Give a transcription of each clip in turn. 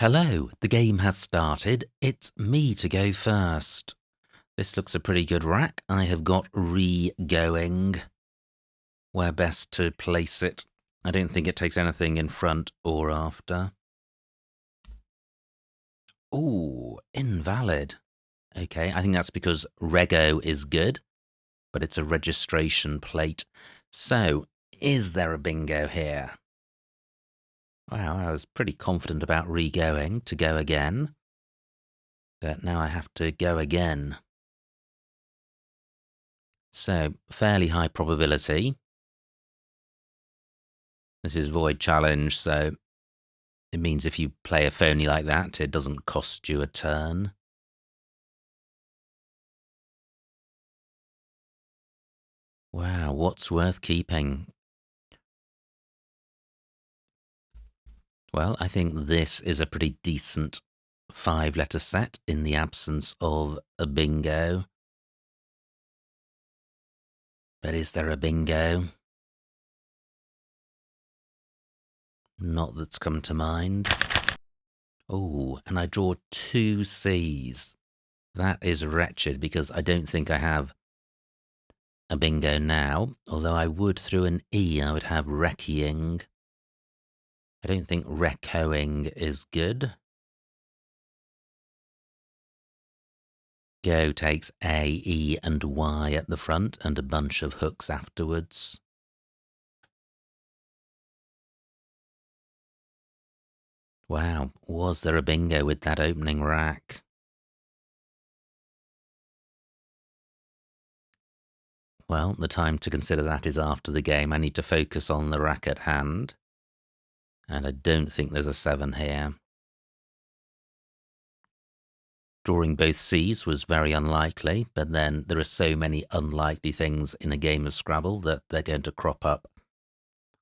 Hello, the game has started. It's me to go first. This looks a pretty good rack. I have got re-going. Where best to place it? I don't think it takes anything in front or after. Ooh, invalid. Okay, I think that's because Rego is good, but it's a registration plate. So, is there a bingo here? Wow, I was pretty confident about re-going to go again. But now I have to go again. So, fairly high probability. This is Void Challenge, so it means if you play a phony like that, it doesn't cost you a turn. Wow, what's worth keeping? Well, I think this is a pretty decent 5-letter set in the absence of a bingo. But is there a bingo? Not that's come to mind. Oh, and I draw 2 C's. That is wretched because I don't think I have a bingo now, although I would through an E, I would have reckying. I don't think recoing is good. Go takes A, E, and Y at the front and a bunch of hooks afterwards. Wow, was there a bingo with that opening rack? Well, the time to consider that is after the game. I need to focus on the rack at hand. And I don't think there's a 7 here. Drawing both C's was very unlikely, but then there are so many unlikely things in a game of Scrabble that they're going to crop up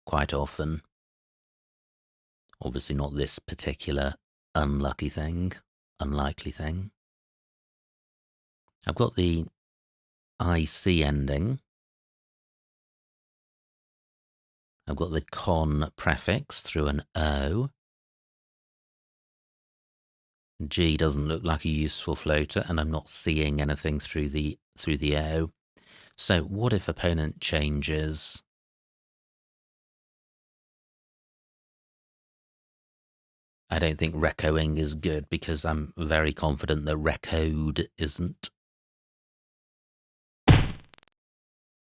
quite often. Obviously not this particular unlucky thing, unlikely thing. I've got the IC ending. I've got the con prefix through an O. G doesn't look like a useful floater, and I'm not seeing anything through the O. So what if opponent changes? I don't think recoing is good because I'm very confident that recoed isn't.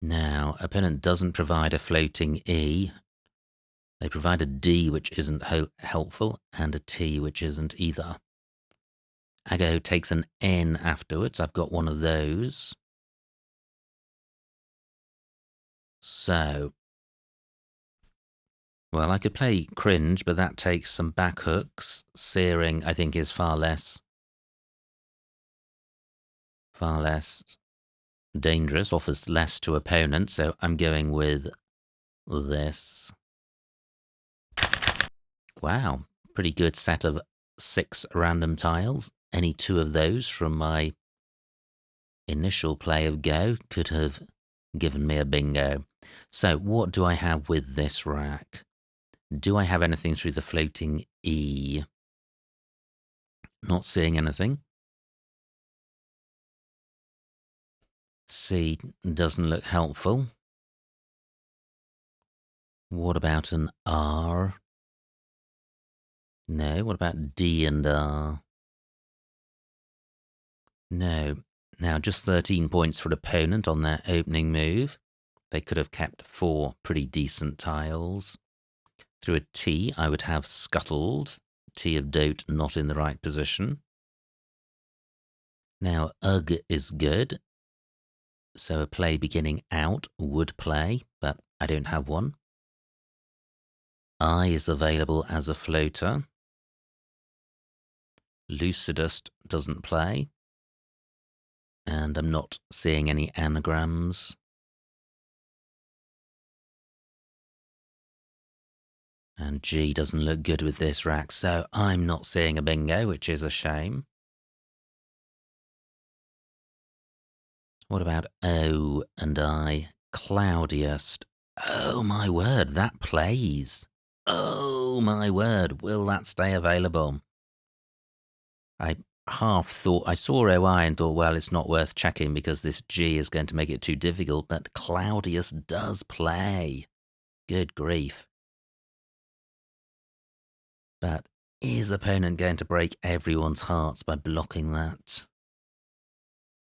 Now, opponent doesn't provide a floating E. They provide a D which isn't helpful and a T which isn't either. Ago takes an N afterwards. I've got one of those. So, well, I could play cringe, but that takes some back hooks. Searing, I think, is far less dangerous, offers less to opponents, so I'm going with this. Wow, pretty good set of 6 random tiles. Any 2 of those from my initial play of Go could have given me a bingo. So what do I have with this rack? Do I have anything through the floating E? Not seeing anything. C doesn't look helpful. What about an R? No. What about D and R? No. Now, just 13 points for opponent on their opening move. They could have kept 4 pretty decent tiles. Through a T, I would have scuttled. T of dote not in the right position. Now, UG is good. So a play beginning out would play, but I don't have one. I is available as a floater. Lucidust doesn't play. And I'm not seeing any anagrams. And G doesn't look good with this rack, so I'm not seeing a bingo, which is a shame. What about O and I? Cloudiest. Oh my word, that plays. Oh my word, will that stay available? I half thought, I saw OI and thought, well, it's not worth checking because this G is going to make it too difficult, but Claudius does play. Good grief. But is opponent going to break everyone's hearts by blocking that?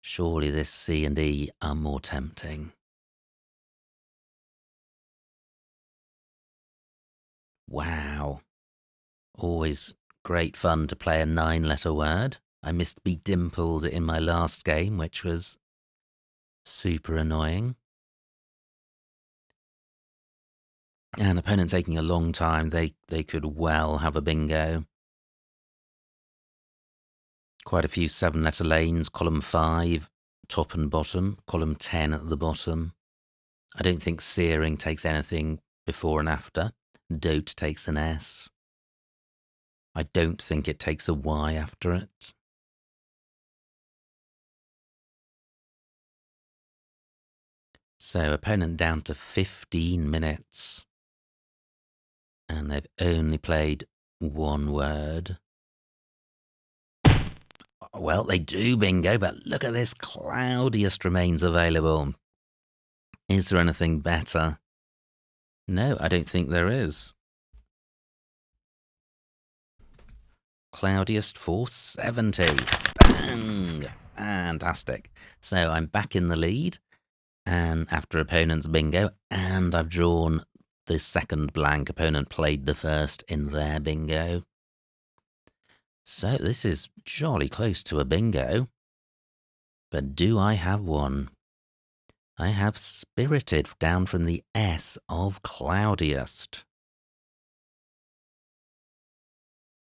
Surely this C and E are more tempting. Wow. Always great fun to play a 9-letter word. I missed be dimpled in my last game, which was super annoying. And opponent taking a long time, they could well have a bingo. Quite a few 7-letter lanes, column 5, top and bottom, column 10 at the bottom. I don't think searing takes anything before and after. Dote takes an S. I don't think it takes a Y after it. So opponent down to 15 minutes. And they've only played one word. Well, they do bingo, but look at this. Claudius remains available. Is there anything better? No, I don't think there is. Claudius for 70. Bang! Fantastic. So I'm back in the lead, and after opponent's bingo, and I've drawn the second blank. Opponent played the first in their bingo. So this is jolly close to a bingo. But do I have one? I have Spirited down from the S of Claudius.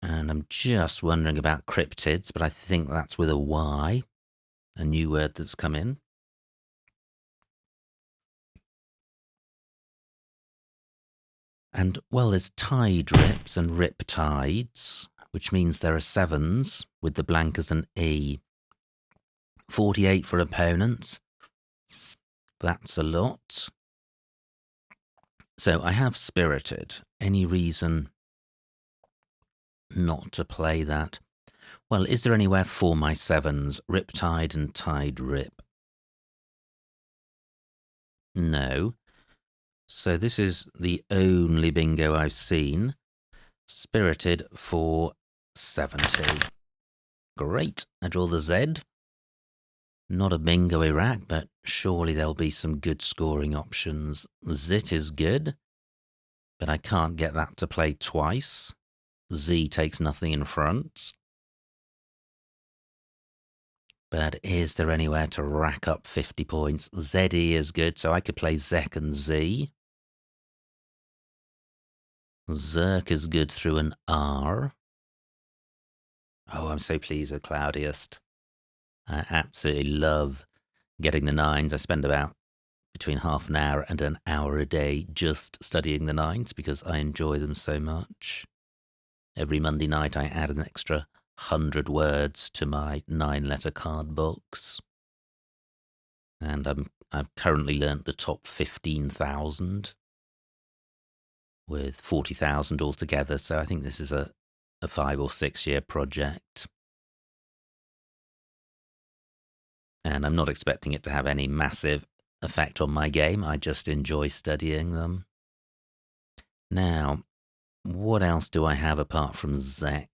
And I'm just wondering about cryptids, but I think that's with a Y, a new word that's come in. And, well, there's tide rips and rip tides, which means there are 7s with the blank as an E. 48 for opponents. That's a lot. So I have Spirited. Any reason not to play that? Well, is there anywhere for my 7s? Riptide and Tide Rip? No. So this is the only bingo I've seen. Spirited for 70. Great. I draw the Z. Not a bingo Iraq, but surely there'll be some good scoring options. Zit is good, but I can't get that to play twice. Z takes nothing in front. But is there anywhere to rack up 50 points? ZE is good, so I could play Zek and Z. Zerk is good through an R. Oh, I'm so pleased with Claudius. I absolutely love getting the 9s. I spend about between half an hour and an hour a day just studying the 9s because I enjoy them so much. Every Monday night I add an extra 100 words to my 9-letter card box. And I've currently learnt the top 15,000 with 40,000 altogether. So I think this is a 5 or 6 year project. And I'm not expecting it to have any massive effect on my game. I just enjoy studying them. Now, what else do I have apart from Zek?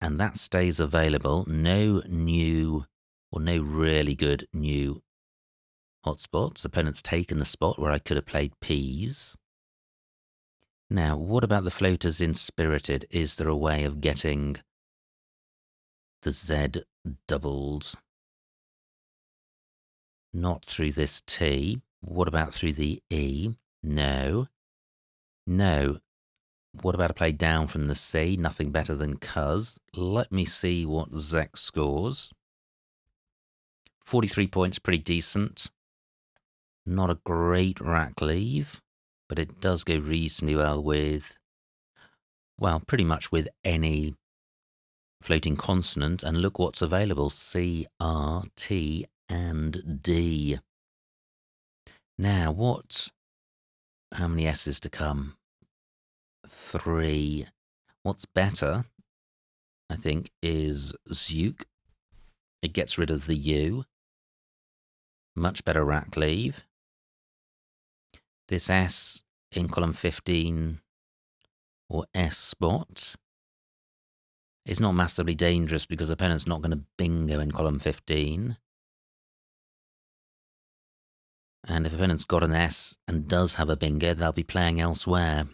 And that stays available. No new, or no really good new hotspots. Opponent's taken a spot where I could have played peas. Now, what about the floaters in Spirited? Is there a way of getting the Z doubled? Not through this T. What about through the E? No. No. What about a play down from the C? Nothing better than cuz. Let me see what Zek scores. 43 points, pretty decent. Not a great rack leave, but it does go reasonably well with, well, pretty much with any floating consonant. And look what's available: C, R, T, and D. Now, how many S's to come? 3. What's better? I think, is Zook. It gets rid of the U. Much better rack leave. This S in column 15 or S spot is not massively dangerous because opponent's not going to bingo in column 15. And if opponent's got an S and does have a bingo, they'll be playing elsewhere.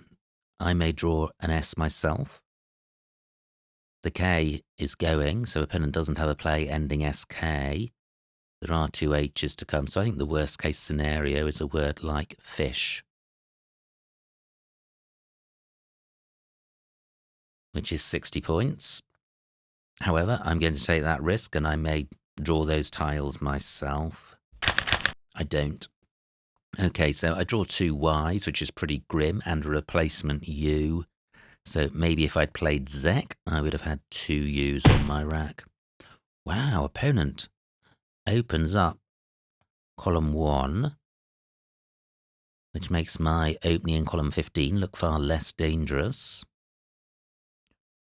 I may draw an S myself. The K is going, so opponent doesn't have a play ending SK. There are two H's to come, so I think the worst case scenario is a word like fish, which is 60 points. However, I'm going to take that risk and I may draw those tiles myself. I don't. Okay, so I draw two Y's, which is pretty grim, and a replacement U. So maybe if I'd played Zek, I would have had two U's on my rack. Wow, opponent opens up column 1, which makes my opening in column 15 look far less dangerous.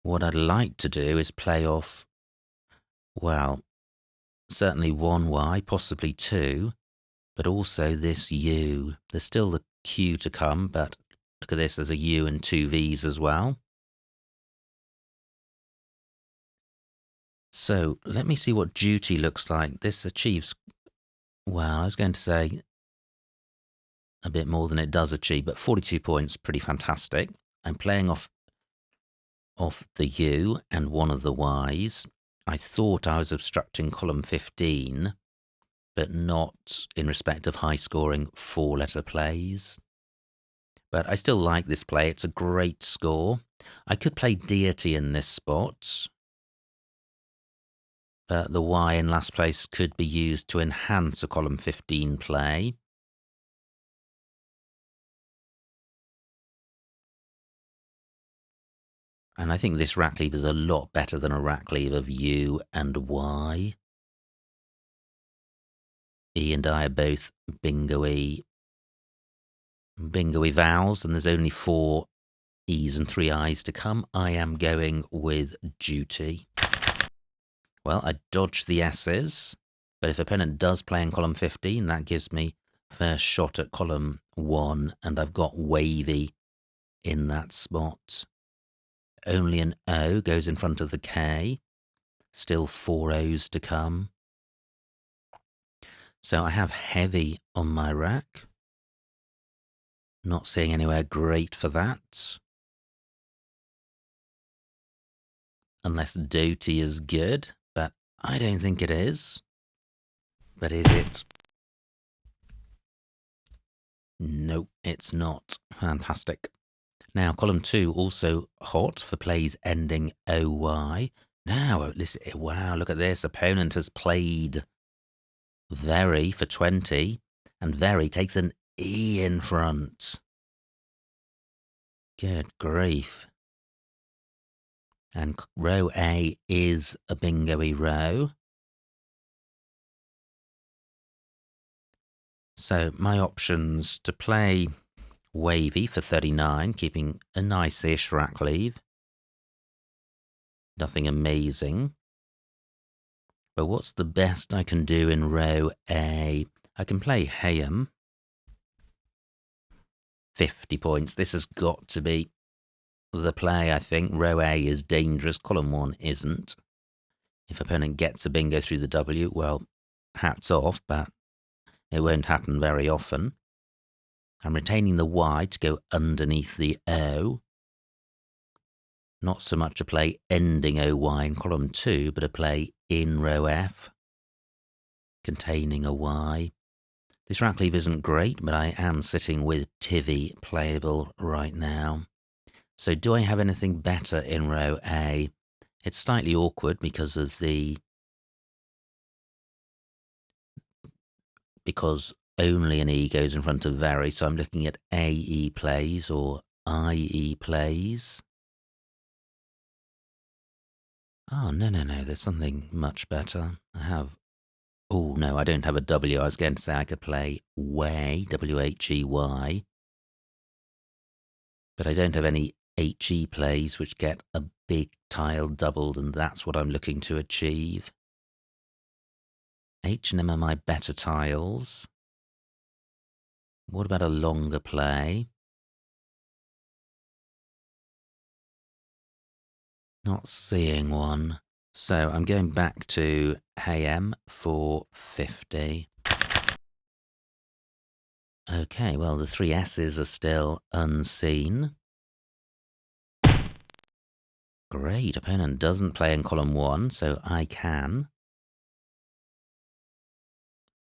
What I'd like to do is play off, well, certainly one Y, possibly two, but also this U. There's still the Q to come, but look at this, there's a U and two V's as well. So let me see what duty looks like. This achieves, well, I was going to say a bit more than it does achieve, but 42 points, pretty fantastic. I'm playing off the U and one of the Y's. I thought I was obstructing column 15, but not in respect of high-scoring four-letter plays. But I still like this play. It's a great score. I could play Deity in this spot, but the Y in last place could be used to enhance a column 15 play. And I think this rack leave is a lot better than a rack leave of U and Y. E and I are both bingo-y vowels, and there's only 4 E's and 3 I's to come. I am going with duty. Well, I dodged the S's, but if opponent does play in column 15, that gives me first shot at column 1, and I've got wavy in that spot. Only an O goes in front of the K. Still 4 O's to come. So I have heavy on my rack. Not seeing anywhere great for that. Unless Doty is good, but I don't think it is. But is it? Nope, it's not. Fantastic. Now, column 2 also hot for plays ending OY. Now, listen, wow, look at this. Opponent has played very for 20, and very takes an E in front. Good grief. And row A is a bingo-y row. So my options to play wavy for 39, keeping a nice-ish rack leave. Nothing amazing. But what's the best I can do in row A? I can play Hayam. 50 points. This has got to be the play, I think. Row A is dangerous. Column 1 isn't. If opponent gets a bingo through the W, well, hats off, but it won't happen very often. I'm retaining the Y to go underneath the O. Not so much a play ending OY in column 2, but a play in row F, containing a Y. This rack leave isn't great, but I am sitting with Tivy playable right now. So do I have anything better in row A? It's slightly awkward because of because only an E goes in front of very, so I'm looking at AE plays or IE plays. Oh, no, there's something much better. Oh, no, I don't have a W. I was going to say I could play way, W-H-E-Y. But I don't have any HE plays which get a big tile doubled, and that's what I'm looking to achieve. H and M are my better tiles. What about a longer play? Not seeing one. So I'm going back to AM for 50. Okay, well, the 3 S's are still unseen. Great, opponent doesn't play in column 1, so I can.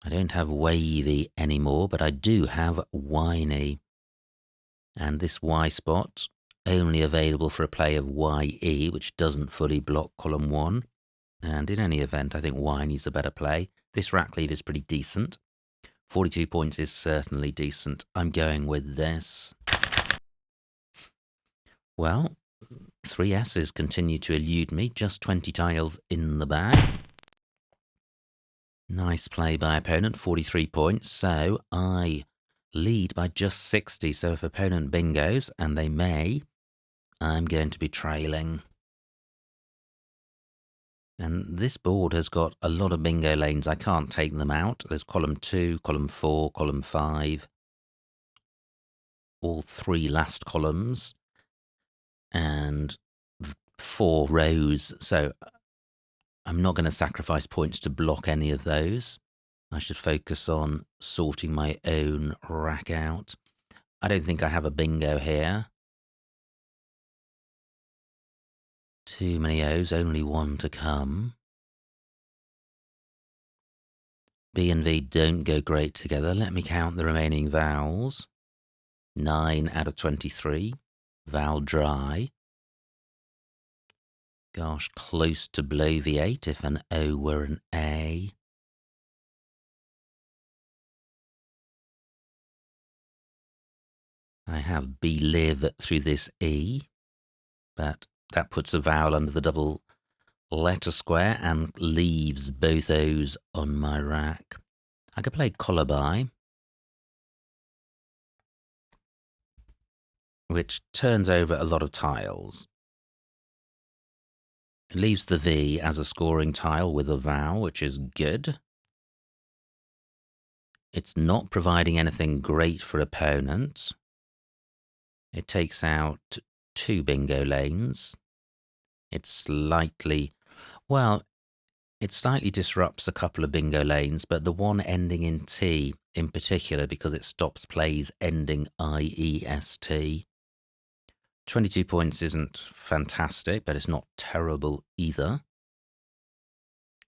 I don't have wavy anymore, but I do have whiny. And this Y spot, only available for a play of YE, which doesn't fully block column 1. And in any event, I think whiny's a better play. This rack lead is pretty decent. 42 points is certainly decent. I'm going with this. Well, 3 S's continue to elude me. Just 20 tiles in the bag. Nice play by opponent, 43 points. So I lead by just 60. So if opponent bingos, and they may, I'm going to be trailing. And this board has got a lot of bingo lanes. I can't take them out. There's column 2, column 4, column 5. All 3 last columns. And 4 rows. So I'm not going to sacrifice points to block any of those. I should focus on sorting my own rack out. I don't think I have a bingo here. Too many O's, only one to come. B and V don't go great together. Let me count the remaining vowels. 9 out of 23. Vowel dry. Gosh, close to bloviate if an O were an A. I have belive through this E, but that puts a vowel under the double letter square and leaves both O's on my rack. I could play collarby, which turns over a lot of tiles. It leaves the V as a scoring tile with a vowel, which is good. It's not providing anything great for opponents. It takes out 2 bingo lanes. It slightly disrupts a couple of bingo lanes, but the one ending in T in particular, because it stops plays ending IEST. 22 points isn't fantastic, but it's not terrible either.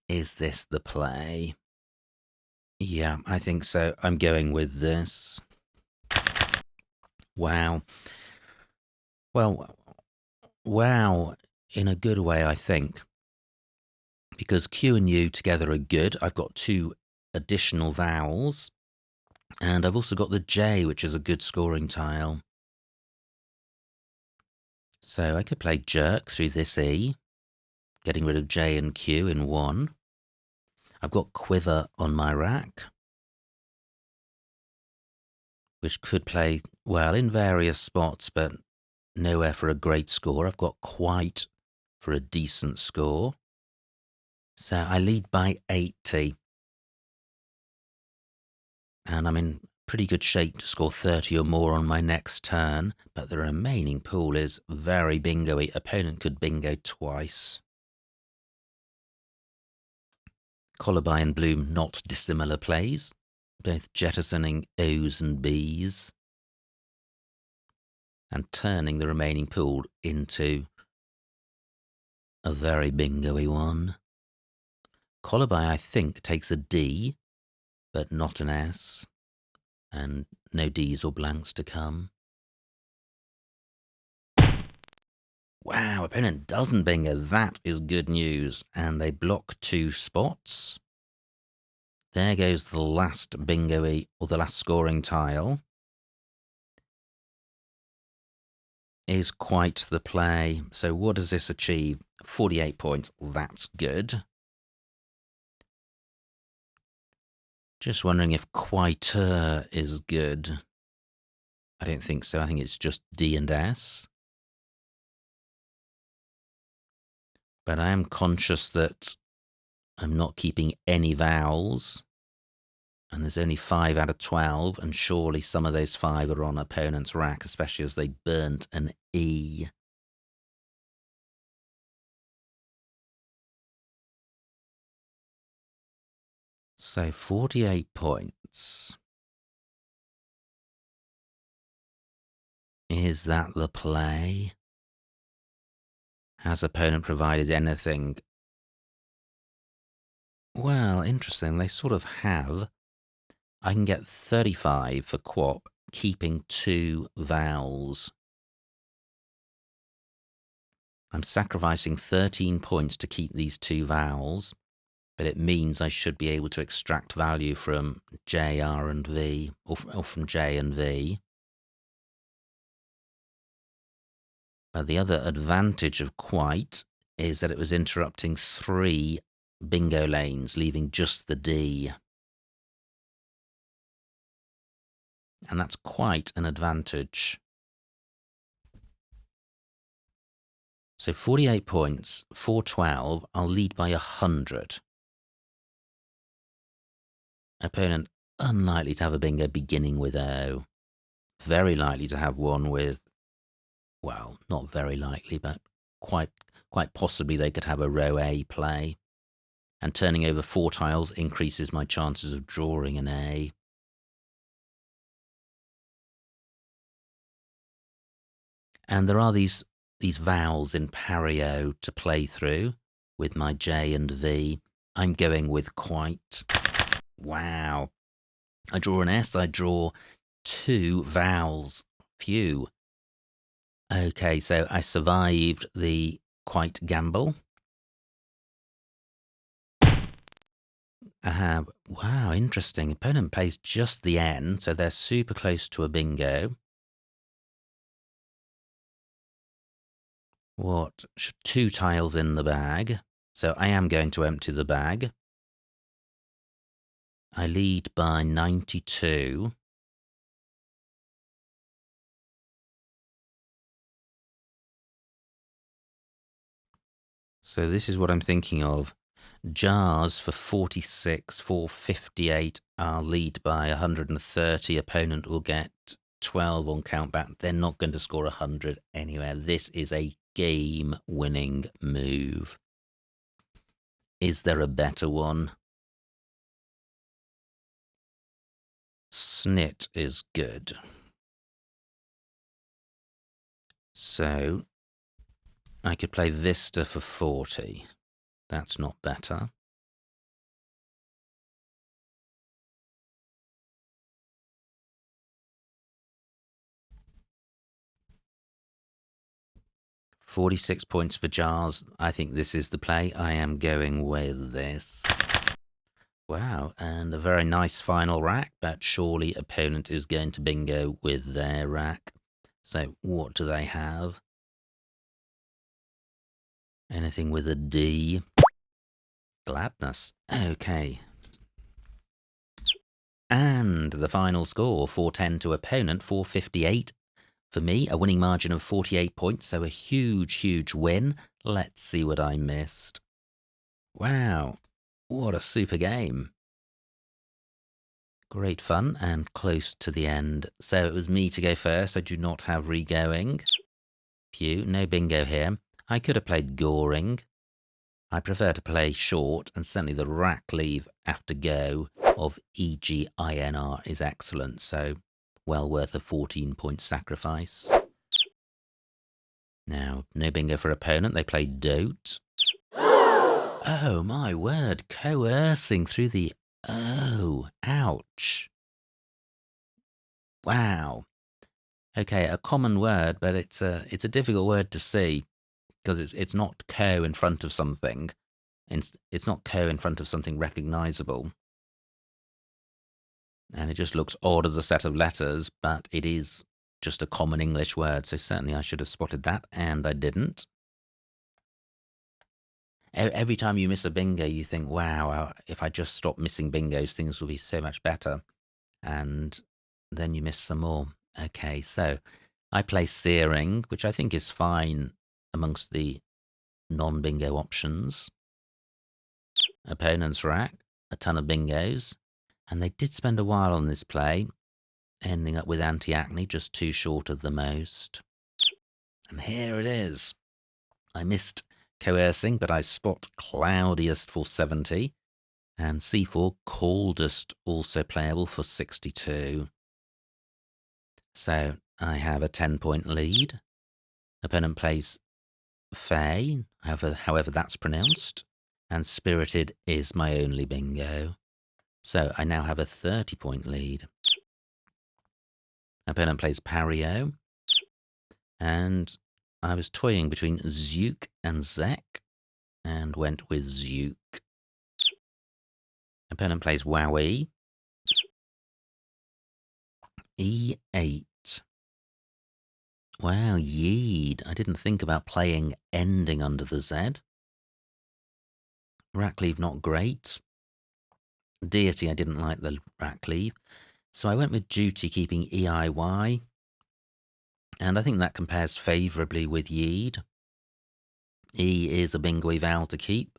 Is this the play? Yeah, I think so. I'm going with this. Wow. Well, wow, in a good way, I think. Because Q and U together are good. I've got 2 additional vowels. And I've also got the J, which is a good scoring tile. So I could play jerk through this E, getting rid of J and Q in 1. I've got quiver on my rack, which could play, well, in various spots, but nowhere for a great score. I've got quite for a decent score. So I lead by 80. And I'm in pretty good shape to score 30 or more on my next turn, but the remaining pool is very bingo-y. Opponent could bingo twice. Collarby and Bloom, not dissimilar plays, both jettisoning O's and B's and turning the remaining pool into a very bingo-y one. Collarby, I think, takes a D, but not an S, and no D's or blanks to come. Wow, opponent doesn't bingo. That is good news. And they block 2 spots. There goes the last bingo-y, or the last scoring tile. Is quite the play. So what does this achieve? 48 points. That's good. Just wondering if quieter is good. I don't think so. I think it's just D and S. But I am conscious that I'm not keeping any vowels. And there's only 5 out of 12, and surely some of those 5 are on opponent's rack, especially as they burnt an E. So 48 points. Is that the play? Has opponent provided anything? Well, interesting. They sort of have. I can get 35 for Quap, keeping 2 vowels. I'm sacrificing 13 points to keep these 2 vowels, but it means I should be able to extract value from J, R, and V, or from J and V. The other advantage of Quite is that it was interrupting 3 bingo lanes, leaving just the D. And that's quite an advantage. So 48 points, 412, I'll lead by 100. Opponent unlikely to have a bingo beginning with O. Very likely to have one with, well, not very likely, but quite possibly they could have a row A play. And turning over 4 tiles increases my chances of drawing an A. And there are these vowels in Pario to play through with my J and V. I'm going with quite. Wow. I draw an S, I draw 2 vowels. Phew. Okay, so I survived the quite gamble. I have, wow, interesting. Opponent plays just the N, so they're super close to a bingo. What? 2 tiles in the bag. So I am going to empty the bag. I lead by 92. So this is what I'm thinking of. Jars for 46, for 58. I'll lead by 130. Opponent will get 12 on countback. They're not going to score 100 anywhere. This is a game-winning move. Is there a better one? Snit is good. So I could play Vista for 40. That's not better. $46 points for Jars. I think this is the play. I am going with this. Wow, and a very nice final rack, but surely opponent is going to bingo with their rack. So what do they have? Anything with a D? Gladness. Okay. And the final score, 410 to opponent, 458 for me, a winning margin of 48 points, so a huge, huge win. Let's see what I missed. Wow, what a super game. Great fun and close to the end. So it was me to go first. I do not have re-going. Phew, no bingo here. I could have played Goring. I prefer to play short, and certainly the rack leave after go of EGINR is excellent, so well worth a 14-point sacrifice. Now, no bingo for opponent. They play Dote. Oh, my word. Coercing through the O. Ouch. Wow. Okay, a common word, but it's a difficult word to see because it's not co in front of something. It's not co in front of something recognizable. And it just looks odd as a set of letters, but it is just a common English word, so certainly I should have spotted that, and I didn't. Every time you miss a bingo, you think, wow, if I just stop missing bingos, things will be so much better. And then you miss some more. Okay, so I play Searing, which I think is fine amongst the non-bingo options. Opponent's rack, a ton of bingos, and they did spend a while on this play, ending up with anti-acne, just too short of the most. And here it is. I missed coercing, but I spot cloudiest for 70, and C4 coldest also playable for 62. So I have a 10-point lead. Opponent plays Fey, however that's pronounced, and Spirited is my only bingo. So I now have a 30-point lead. Opponent plays Pario, and I was toying between Zook and Zek, and went with Zook. Opponent plays Wowie. E8. Wow, Yeed. I didn't think about playing ending under the Z. Rackleave not great. Deity, I didn't like the Rackleave. So I went with Duty, keeping EIY. And I think that compares favourably with Yeed. E is a bingo vowel to keep.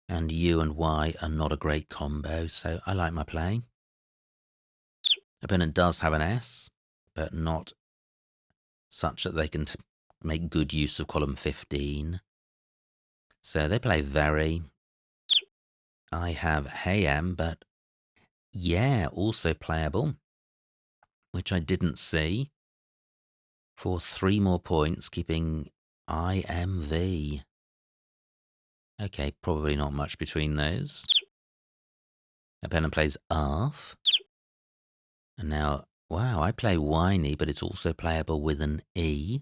And U and Y are not a great combo, so I like my play. Opponent does have an S, but not such that they can make good use of column 15. So they play Very. I have Hey but yeah, also playable, which I didn't see, for 3 more points, keeping IMV. Okay, probably not much between those. Opponent plays Arf. And now, wow, I play Whiny, but it's also playable with an E.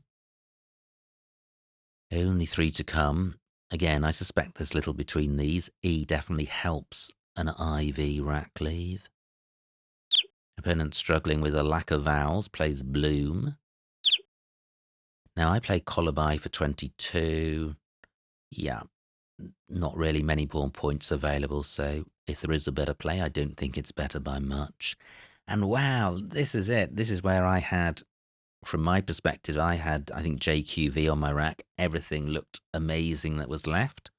Only 3 to come. Again, I suspect there's little between these. E definitely helps an IV Rackleave. Opponent struggling with a lack of vowels, plays Bloom. Now I play Colubi for 22. Yeah, not really many more points available, so if there is a better play, I don't think it's better by much. And wow, this is it. This is where I had, from my perspective, I think, JQV on my rack. Everything looked amazing that was left.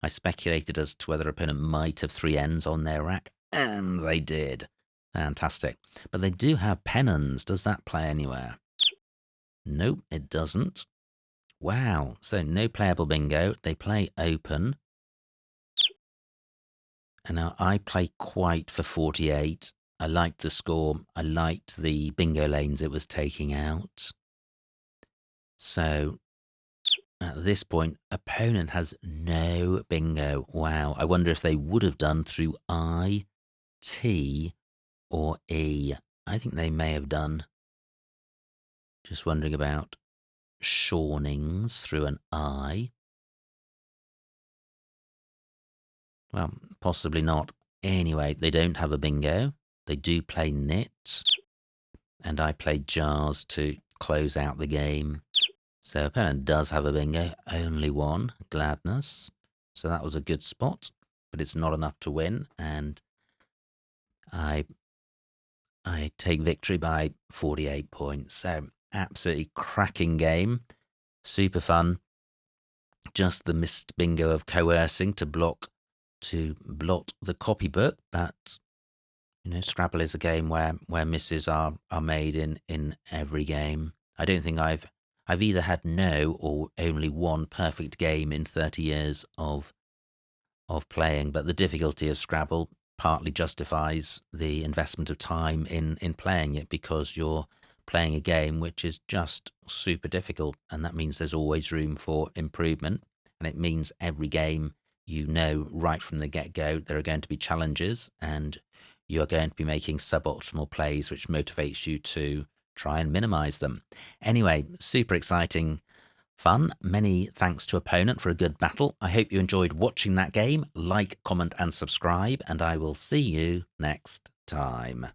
I speculated as to whether opponent might have 3 ends on their rack, and they did. Fantastic. But they do have pennons. Does that play anywhere? Nope, it doesn't. Wow, so no playable bingo. They play open. And now I play quite for 48. I liked the score. I liked the bingo lanes it was taking out. So at this point, opponent has no bingo. Wow, I wonder if they would have done through I, T, or E. I think they may have done. Just wondering about Shawnings through an I. Well, possibly not. Anyway, they don't have a bingo. They do play Nit. And I played Jars to close out the game. So opponent does have a bingo. Only 1. Gladness. So that was a good spot. But it's not enough to win. And I take victory by 48 points. So absolutely cracking game. Super fun. Just the missed bingo of coercing to blot the copybook, but you know, Scrabble is a game where misses are made in every game. I don't think I've either had no or only 1 perfect game in 30 years of playing, but the difficulty of Scrabble partly justifies the investment of time in playing it, because you're playing a game which is just super difficult, and that means there's always room for improvement, and it means every game, you know, right from the get-go, there are going to be challenges, and you are going to be making suboptimal plays, which motivates you to try and minimize them. Anyway, super exciting fun. Many thanks to opponent for a good battle. I hope you enjoyed watching that game. Like, comment, and subscribe, and I will see you next time.